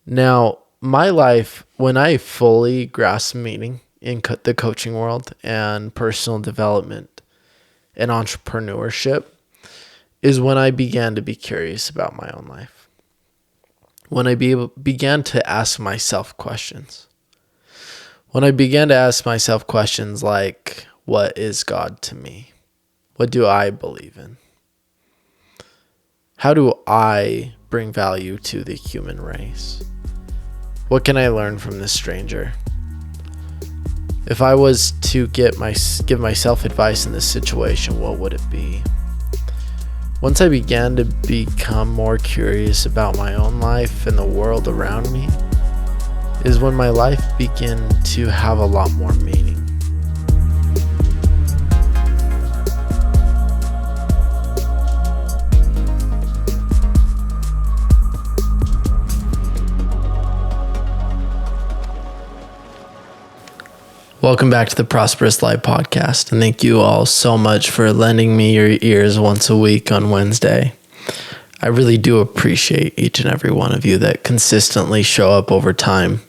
Now, my life, when I fully grasped meaning in the coaching world and personal development and entrepreneurship, is when I began to be curious about my own life. When I began to ask myself questions. When I began to ask myself questions like, what is God to me? What do I believe in? How do I bring value to the human race? What can I learn from this stranger? If I was to give myself advice in this situation, what would it be? Once I began to become more curious about my own life and the world around me, is when my life began to have a lot more meaning. Welcome back to the Prosperous Life podcast, and thank you all so much for lending me your ears once a week on Wednesday. I really do appreciate each and every one of you that consistently show up over time.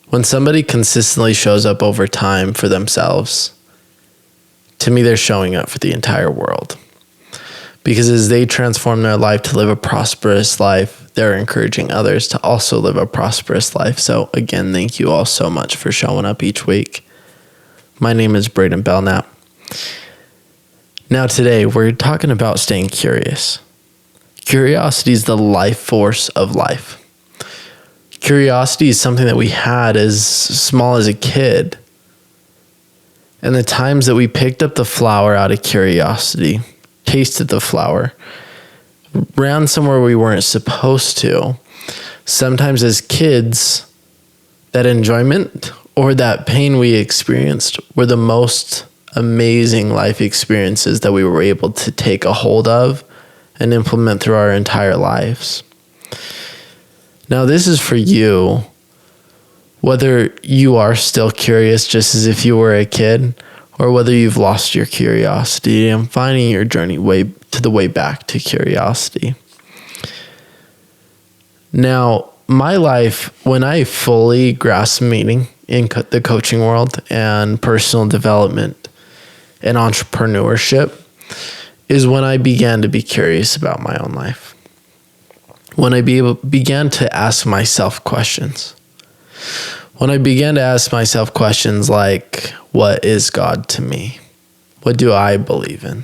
When somebody consistently shows up over time for themselves, to me, they're showing up for the entire world. Because as they transform their life to live a prosperous life, they're encouraging others to also live a prosperous life. So again, thank you all so much for showing up each week. My name is Braiden Belnap. Now today, we're talking about staying curious. Curiosity is the life force of life. Curiosity is something that we had as small as a kid. And the times that we picked up the flower out of curiosity, tasted the flower, ran somewhere we weren't supposed to. Sometimes as kids, that enjoyment or that pain we experienced were the most amazing life experiences that we were able to take a hold of and implement through our entire lives. Now, this is for you, whether you are still curious just as if you were a kid, or whether you've lost your curiosity and finding your journey way back to curiosity. Now, my life, when I fully grasped meaning in the coaching world and personal development and entrepreneurship, is when I began to be curious about my own life. When I began to ask myself questions. When I began to ask myself questions like, what is God to me? What do I believe in?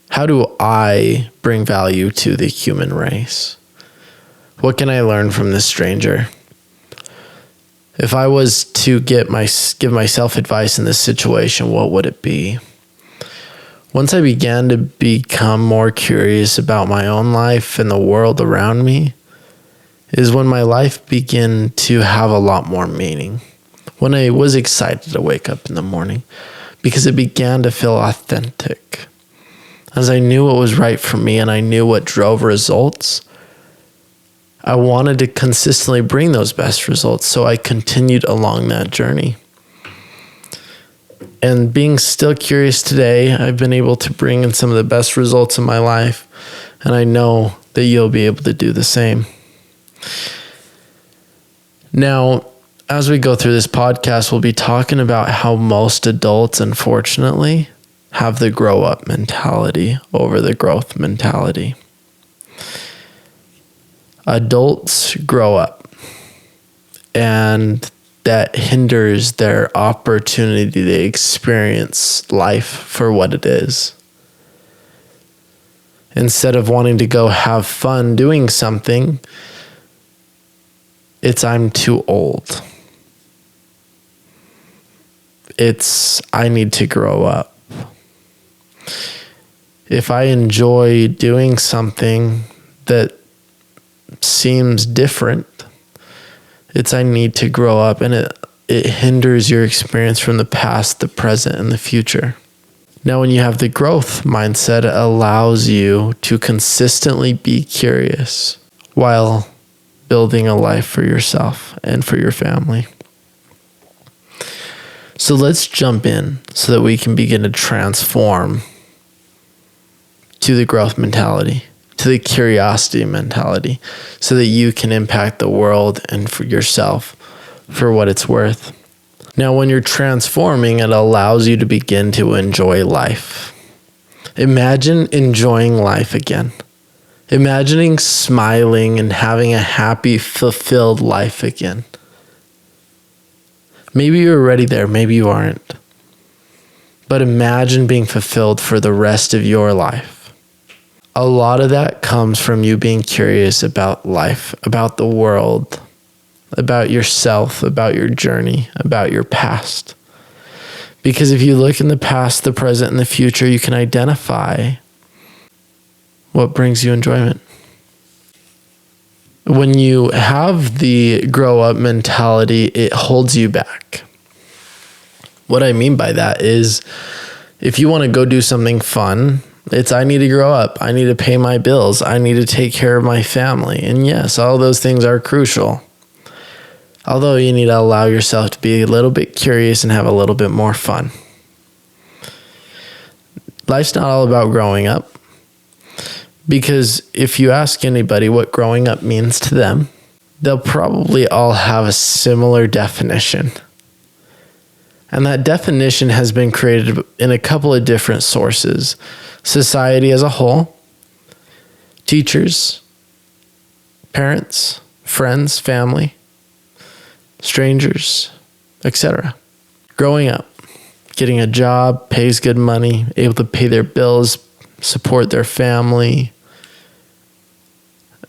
How do I bring value to the human race? What can I learn from this stranger? If I was to give myself advice in this situation, what would it be? Once I began to become more curious about my own life and the world around me, is when my life began to have a lot more meaning. When I was excited to wake up in the morning, because it began to feel authentic. As I knew what was right for me and I knew what drove results, I wanted to consistently bring those best results, so I continued along that journey. And being still curious today, I've been able to bring in some of the best results in my life, and I know that you'll be able to do the same. Now, as we go through this podcast, we'll be talking about how most adults, unfortunately, have the grow up mentality over the growth mentality. Adults grow up, and that hinders their opportunity to experience life for what it is. Instead of wanting to go have fun doing something, it's I'm too old. It's I need to grow up. If I enjoy doing something that seems different, it's I need to grow up, and it hinders your experience from the past, the present, and the future. Now, when you have the growth mindset, it allows you to consistently be curious while building a life for yourself and for your family. So let's jump in so that we can begin to transform to the growth mentality, to to the curiosity mentality so that you can impact the world and for yourself for what it's worth. Now, when you're transforming, it allows you to begin to enjoy life. Imagine enjoying life again. Imagining smiling and having a happy, fulfilled life again. Maybe you're already there, maybe you aren't. But imagine being fulfilled for the rest of your life. A lot of that comes from you being curious about life, about the world, about yourself, about your journey, about your past. Because if you look in the past, the present, and the future, you can identify what brings you enjoyment. When you have the grow up mentality, it holds you back. What I mean by that is if you want to go do something fun, it's I need to grow up. I need to pay my bills. I need to take care of my family. And yes, all those things are crucial. Although you need to allow yourself to be a little bit curious and have a little bit more fun. Life's not all about growing up. Because if you ask anybody what growing up means to them, they'll probably all have a similar definition. And that definition has been created in a couple of different sources. Society as a whole, teachers, parents, friends, family, strangers, etc. Growing up, getting a job, pays good money, able to pay their bills, support their family,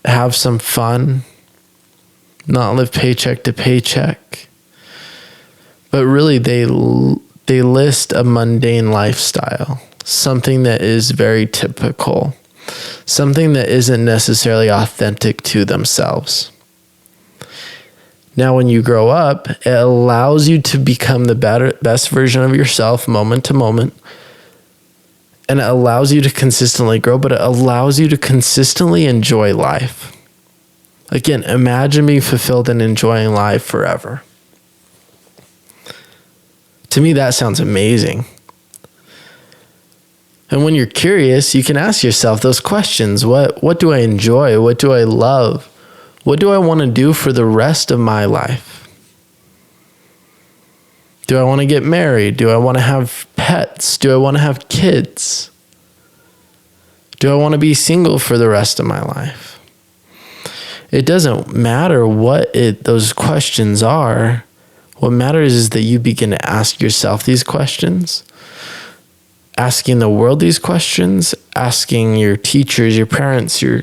have some fun, not live paycheck to paycheck. But really, they list a mundane lifestyle, something that is very typical, something that isn't necessarily authentic to themselves. Now, when you grow up, it allows you to become the best version of yourself moment to moment. And it allows you to consistently grow, but it allows you to consistently enjoy life. Again, imagine being fulfilled and enjoying life forever. To me, that sounds amazing. And when you're curious, you can ask yourself those questions. What do I enjoy? What do I love? What do I want to do for the rest of my life? Do I want to get married? Do I want to have pets? Do I want to have kids? Do I want to be single for the rest of my life? It doesn't matter what those questions are. What matters is that you begin to ask yourself these questions, asking the world these questions, asking your teachers, your parents, your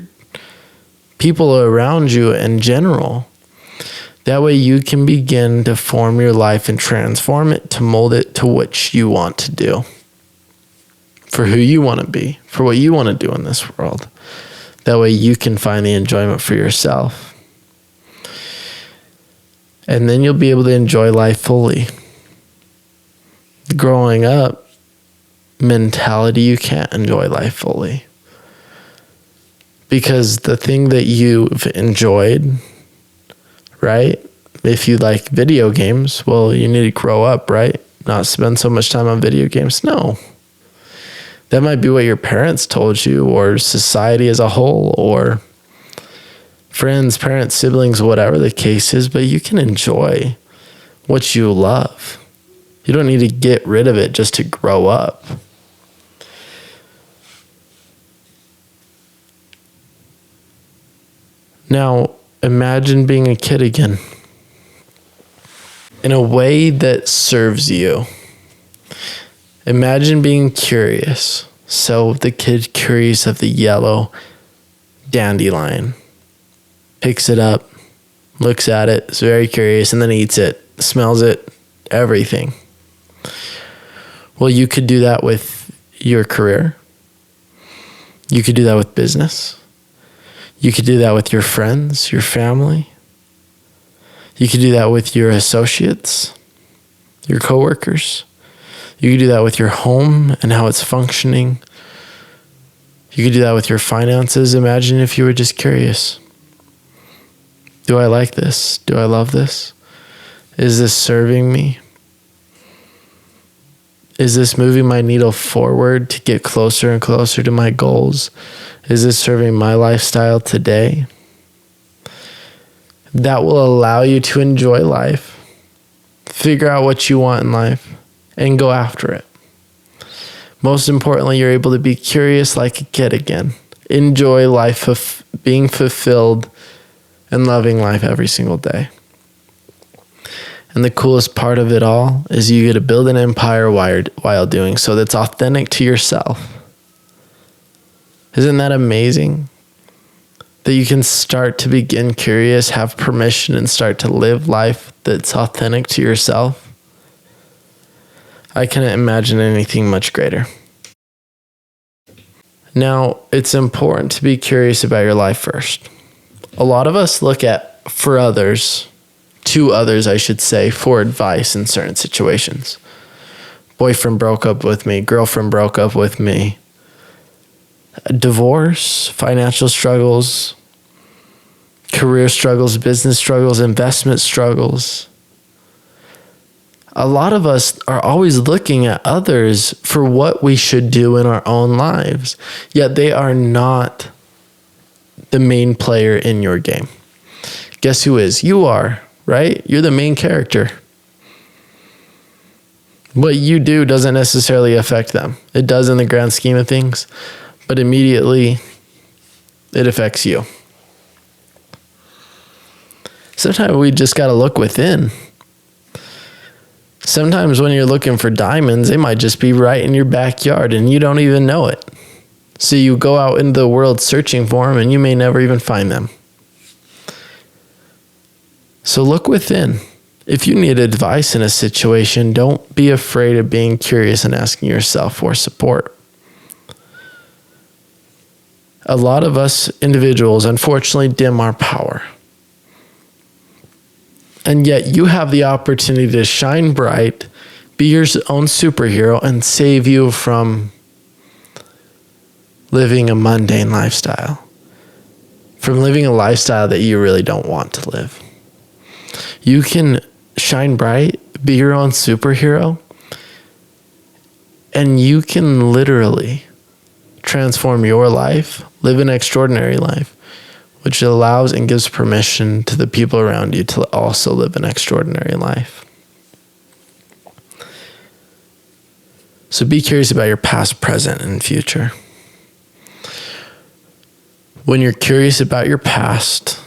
people around you in general. That way you can begin to form your life and transform it to mold it to what you want to do, for who you want to be, for what you want to do in this world. That way you can find the enjoyment for yourself. And then you'll be able to enjoy life fully. The growing up mentality, you can't enjoy life fully. Because the thing that you've enjoyed, right? If you like video games, well, you need to grow up, right? Not spend so much time on video games. No. That might be what your parents told you, or society as a whole, or friends, parents, siblings, whatever the case is, but you can enjoy what you love. You don't need to get rid of it just to grow up. Now, imagine being a kid again in a way that serves you. Imagine being curious. So the kid curious of the yellow dandelion picks it up, looks at it, is very curious, and then eats it, smells it, everything. Well, you could do that with your career. You could do that with business. You could do that with your friends, your family. You could do that with your associates, your coworkers. You could do that with your home and how it's functioning. You could do that with your finances. Imagine if you were just curious. Do I like this? Do I love this? Is this serving me? Is this moving my needle forward to get closer and closer to my goals? Is this serving my lifestyle today? That will allow you to enjoy life, figure out what you want in life, and go after it. Most importantly, you're able to be curious like a kid again. Enjoy life of being fulfilled and loving life every single day. And the coolest part of it all is you get to build an empire while doing so that's authentic to yourself. Isn't that amazing? That you can start to begin curious, have permission, and start to live life that's authentic to yourself. I can't imagine anything much greater. Now, it's important to be curious about your life first. A lot of us look to others, I should say, for advice in certain situations. Boyfriend broke up with me, girlfriend broke up with me. Divorce, financial struggles, career struggles, business struggles, investment struggles. A lot of us are always looking at others for what we should do in our own lives, yet they are not the main player in your game. Guess who is? You are, right? You're the main character. What you do doesn't necessarily affect them. It does in the grand scheme of things, but immediately it affects you. Sometimes we just got to look within. Sometimes when you're looking for diamonds, they might just be right in your backyard and you don't even know it. So you go out into the world searching for them and you may never even find them. So look within. If you need advice in a situation, don't be afraid of being curious and asking yourself for support. A lot of us individuals, unfortunately, dim our power. And yet you have the opportunity to shine bright, be your own superhero, and save you from living a mundane lifestyle. From living a lifestyle that you really don't want to live. You can shine bright, be your own superhero, and you can literally transform your life, live an extraordinary life, which allows and gives permission to the people around you to also live an extraordinary life. So be curious about your past, present, and future. When you're curious about your past,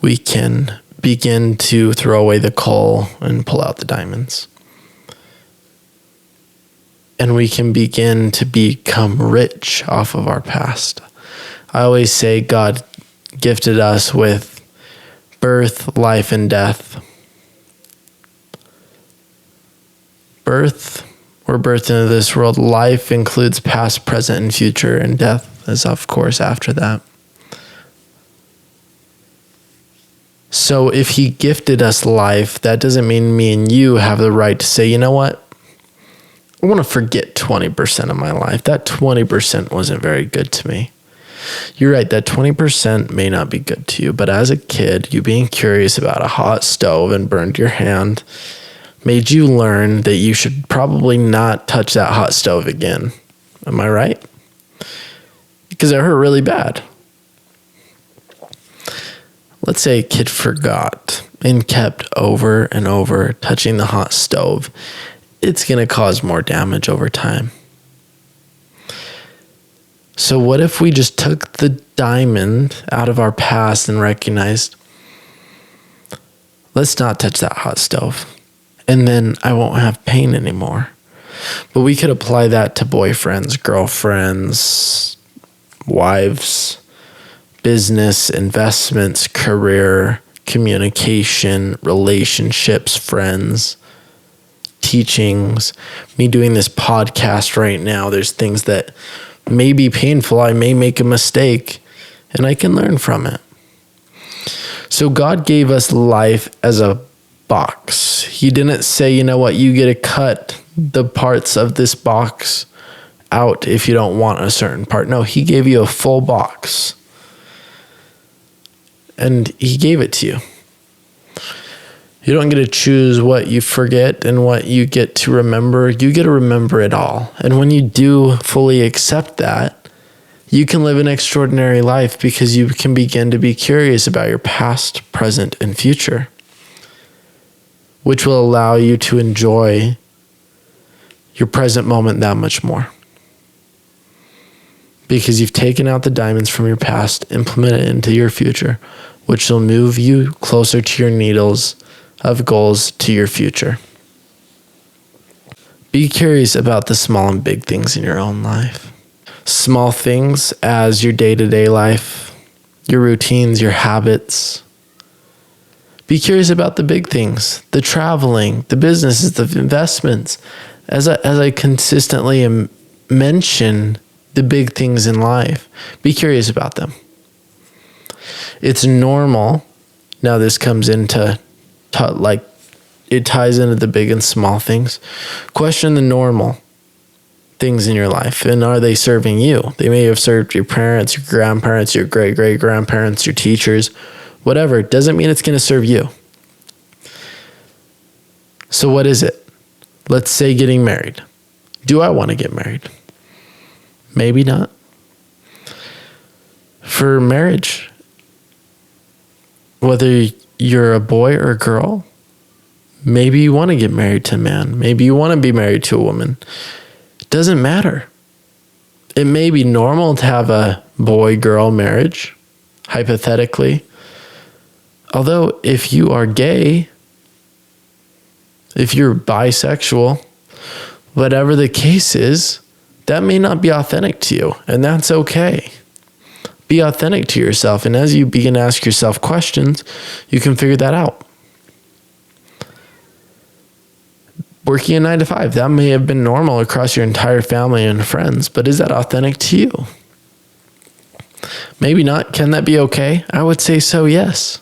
we can begin to throw away the coal and pull out the diamonds. And we can begin to become rich off of our past. I always say God gifted us with birth, life, and death. Birth, we're birthed into this world. Life includes past, present, and future, and death is, of course, after that. So if he gifted us life, that doesn't mean me and you have the right to say, you know what? I want to forget 20% of my life. That 20% wasn't very good to me. You're right, that 20% may not be good to you, but as a kid, you being curious about a hot stove and burned your hand made you learn that you should probably not touch that hot stove again. Am I right? Because it hurt really bad. Let's say a kid forgot and kept over and over touching the hot stove. It's going to cause more damage over time. So what if we just took the diamond out of our past and recognized, let's not touch that hot stove, and then I won't have pain anymore. But we could apply that to boyfriends, girlfriends, wives, business, investments, career, communication, relationships, friends, teachings. Me doing this podcast right now, there's things that may be painful. I may make a mistake and I can learn from it. So God gave us life as a box. He didn't say, you know what, you get to cut the parts of this box out if you don't want a certain part. No, he gave you a full box. And he gave it to you. You don't get to choose what you forget and what you get to remember. You get to remember it all. And when you do fully accept that, you can live an extraordinary life because you can begin to be curious about your past, present, and future, which will allow you to enjoy your present moment that much more. Because you've taken out the diamonds from your past, implemented it into your future, which will move you closer to your needles of goals to your future. Be curious about the small and big things in your own life. Small things as your day-to-day life, your routines, your habits. Be curious about the big things, the traveling, the businesses, the investments. As I consistently mention the big things in life, be curious about them. It's normal. Now this comes into it ties into the big and small things. Question the normal things in your life, and are they serving you? They may have served your parents, your grandparents, your great-great-grandparents, your teachers, whatever. It doesn't mean it's going to serve you. So what is it? Let's say getting married. Do I want to get married? Maybe not. For marriage, whether you're a boy or a girl, maybe you want to get married to a man. Maybe you want to be married to a woman. It doesn't matter. It may be normal to have a boy-girl marriage, hypothetically. Although if you are gay, if you're bisexual, whatever the case is, that may not be authentic to you, and that's okay. Be authentic to yourself, and as you begin to ask yourself questions, you can figure that out. Working a 9-to-5, that may have been normal across your entire family and friends, but is that authentic to you? Maybe not. Can that be okay? I would say so, yes.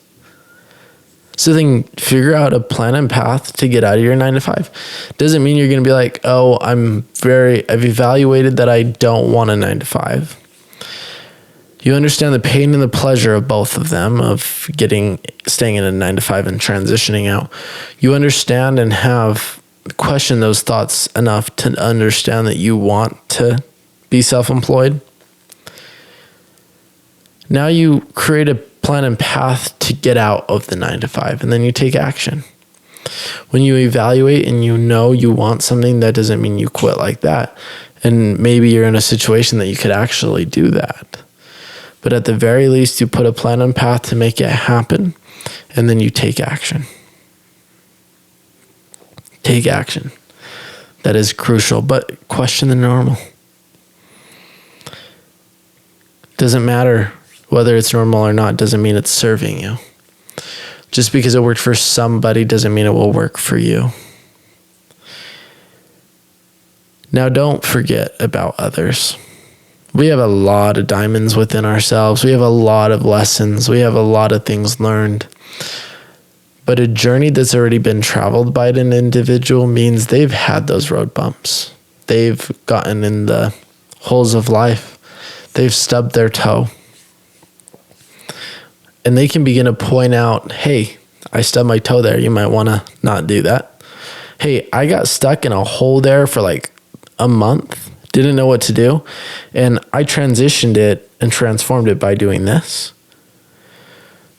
So then figure out a plan and path to get out of your 9-to-5. Doesn't mean you're going to be like, oh, I've evaluated that I don't want a 9-to-5. You understand the pain and the pleasure of both of them, of staying in a 9-to-5 and transitioning out. You understand and have questioned those thoughts enough to understand that you want to be self-employed. Now you create a plan and path to get out of the 9-to-5, and then you take action. When you evaluate and you know you want something, that doesn't mean you quit like that. And maybe you're in a situation that you could actually do that. But at the very least, you put a plan and path to make it happen, and then you take action. Take action. That is crucial, but question the normal. Doesn't matter whether it's normal or not, doesn't mean it's serving you. Just because it worked for somebody doesn't mean it will work for you. Now, don't forget about others. We have a lot of diamonds within ourselves. We have a lot of lessons. We have a lot of things learned. But a journey that's already been traveled by an individual means they've had those road bumps. They've gotten in the holes of life. They've stubbed their toe. And they can begin to point out, hey, I stubbed my toe there. You might want to not do that. Hey, I got stuck in a hole there for like a month. Didn't know what to do. And I transitioned it and transformed it by doing this.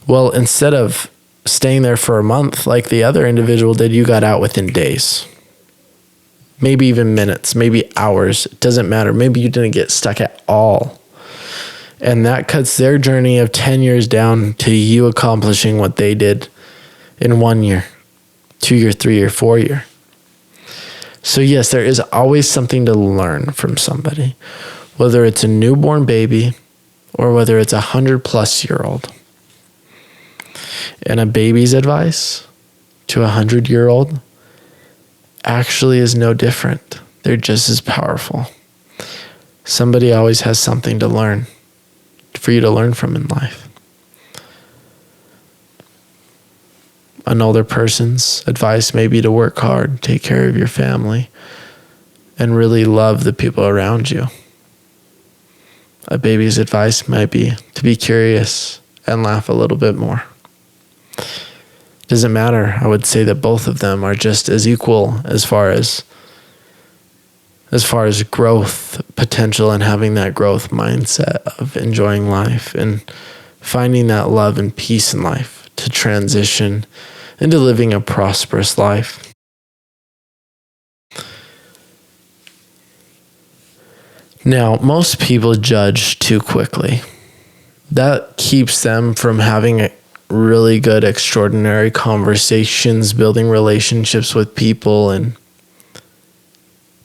Well, instead of staying there for a month like the other individual did, you got out within days. Maybe even minutes, maybe hours. It doesn't matter. Maybe you didn't get stuck at all. And that cuts their journey of 10 years down to you accomplishing what they did in 1 year, 2 year, 3 year, 4 year. So yes, there is always something to learn from somebody, whether it's a newborn baby or whether it's 100+ And a baby's advice to 100-year-old actually is no different. They're just as powerful. Somebody always has something to learn for you to learn from in life. An older person's advice may be to work hard, take care of your family, and really love the people around you. A baby's advice might be to be curious and laugh a little bit more. doesn't matter. I would say that both of them are just as equal as far as growth potential and having that growth mindset of enjoying life and finding that love and peace in life to transition into living a prosperous life. Now, most people judge too quickly. That keeps them from having really good, extraordinary conversations, building relationships with people, and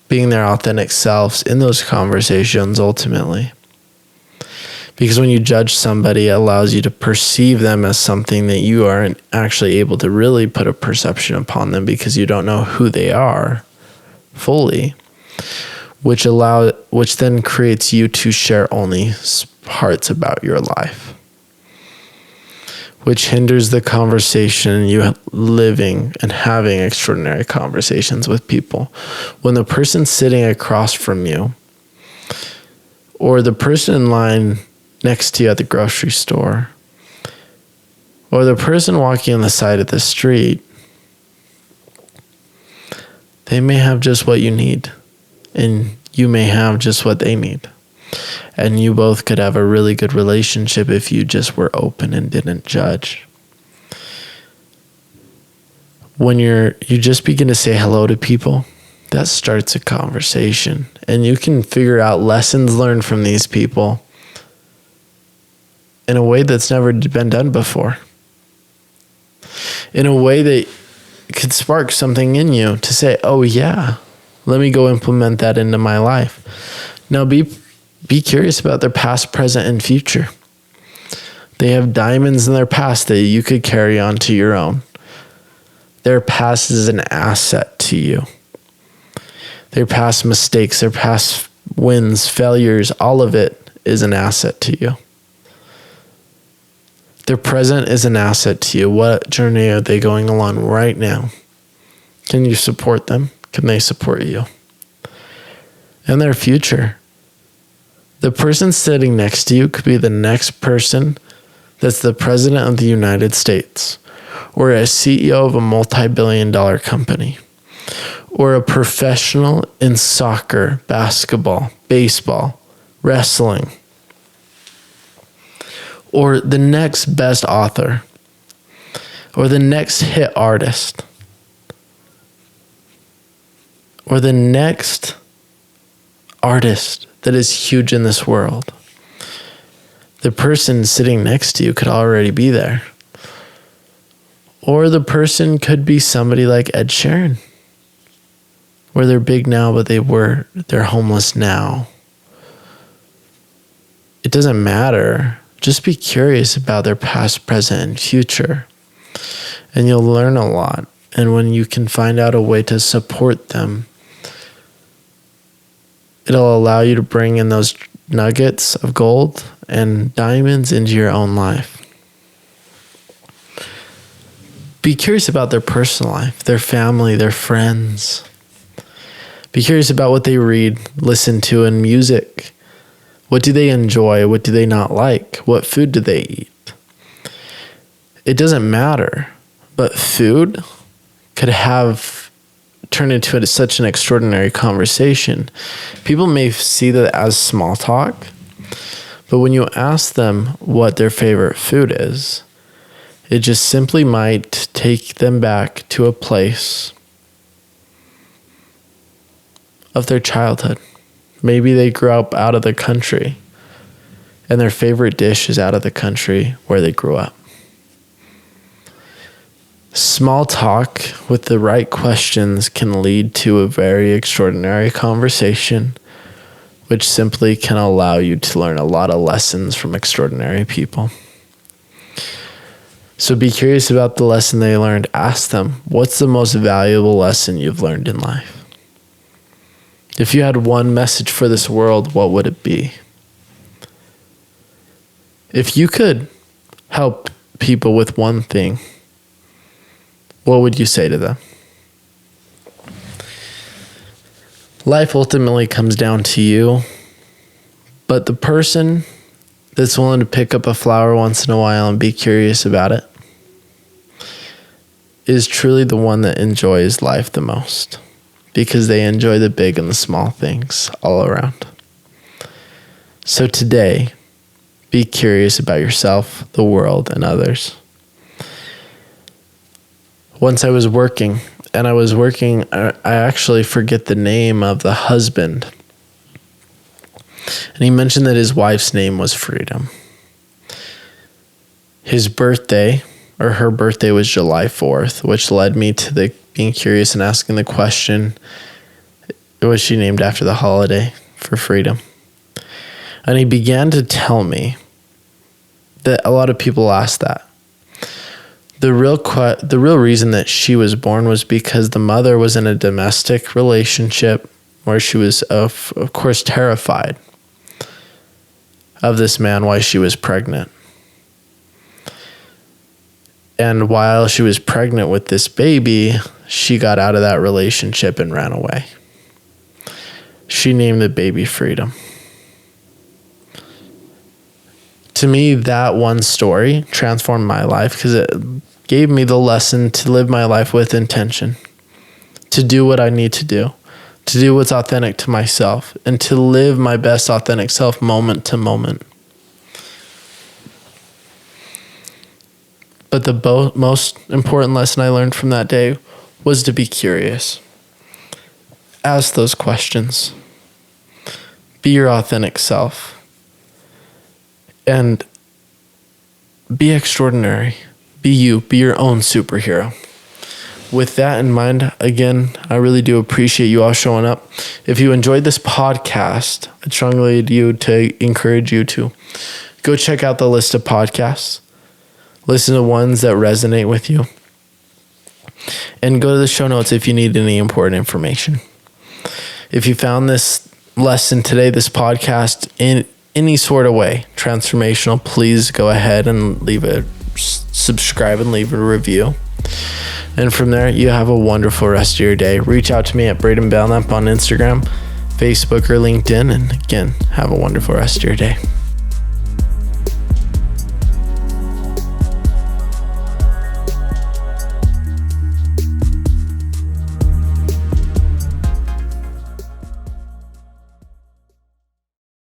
being their authentic selves in those conversations ultimately. Because when you judge somebody, it allows you to perceive them as something that you aren't actually able to really put a perception upon them because you don't know who they are fully, which then creates you to share only parts about your life, which hinders the conversation, you living and having extraordinary conversations with people. When the person sitting across from you or the person in line next to you at the grocery store or the person walking on the side of the street, they may have just what you need and you may have just what they need. And you both could have a really good relationship if you just were open and didn't judge. When you just begin to say hello to people, that starts a conversation. And you can figure out lessons learned from these people in a way that's never been done before. In a way that could spark something in you to say, oh yeah, let me go implement that into my life. Now be curious about their past, present, and future. They have diamonds in their past that you could carry on to your own. Their past is an asset to you. Their past mistakes, their past wins, failures, all of it is an asset to you. Their present is an asset to you. What journey are they going along right now? Can you support them? Can they support you? And their future. The person sitting next to you could be the next person that's the president of the United States, or a CEO of a multi-billion-dollar company, or a professional in soccer, basketball, baseball, wrestling, or the next best author, or the next hit artist, or the next artist that is huge in this world. The person sitting next to you could already be there. Or the person could be somebody like Ed Sheeran, where they're big now, but they're homeless now. It doesn't matter. Just be curious about their past, present, and future. And you'll learn a lot. And when you can find out a way to support them, it'll allow you to bring in those nuggets of gold and diamonds into your own life. Be curious about their personal life, their family, their friends. Be curious about what they read, listen to in music. What do they enjoy? What do they not like? What food do they eat? It doesn't matter, but food could turn into such an extraordinary conversation. People may see that as small talk, but when you ask them what their favorite food is, it just simply might take them back to a place of their childhood. Maybe they grew up out of the country and their favorite dish is out of the country where they grew up. Small talk with the right questions can lead to a very extraordinary conversation, which simply can allow you to learn a lot of lessons from extraordinary people. So be curious about the lesson they learned. Ask them, what's the most valuable lesson you've learned in life? If you had one message for this world, what would it be? If you could help people with one thing, what would you say to them? Life ultimately comes down to you, but the person that's willing to pick up a flower once in a while and be curious about it is truly the one that enjoys life the most, because they enjoy the big and the small things all around. So today, be curious about yourself, the world, and others. Once I was working, I actually forget the name of the husband. And he mentioned that his wife's name was Freedom. His birthday, or her birthday, was July 4th, which led me to being curious and asking the question, was she named after the holiday for freedom? And he began to tell me that a lot of people ask that. The real reason that she was born was because the mother was in a domestic relationship where she was, of course, terrified of this man while she was pregnant. And while she was pregnant with this baby, she got out of that relationship and ran away. She named the baby Freedom. To me, that one story transformed my life because it gave me the lesson to live my life with intention, to do what I need to do what's authentic to myself, and to live my best authentic self moment to moment. But the most important lesson I learned from that day was to be curious. Ask those questions. Be your authentic self. And be extraordinary. Be you. Be your own superhero. With that in mind, again, I really do appreciate you all showing up. If you enjoyed this podcast, I'd strongly encourage you to go check out the list of podcasts. Listen to ones that resonate with you. And go to the show notes if you need any important information. If you found this lesson today, this podcast, in any sort of way transformational, please go ahead and subscribe and leave a review. And from there, you have a wonderful rest of your day. Reach out to me at Braiden Belnap on Instagram, Facebook, or LinkedIn. And again, have a wonderful rest of your day.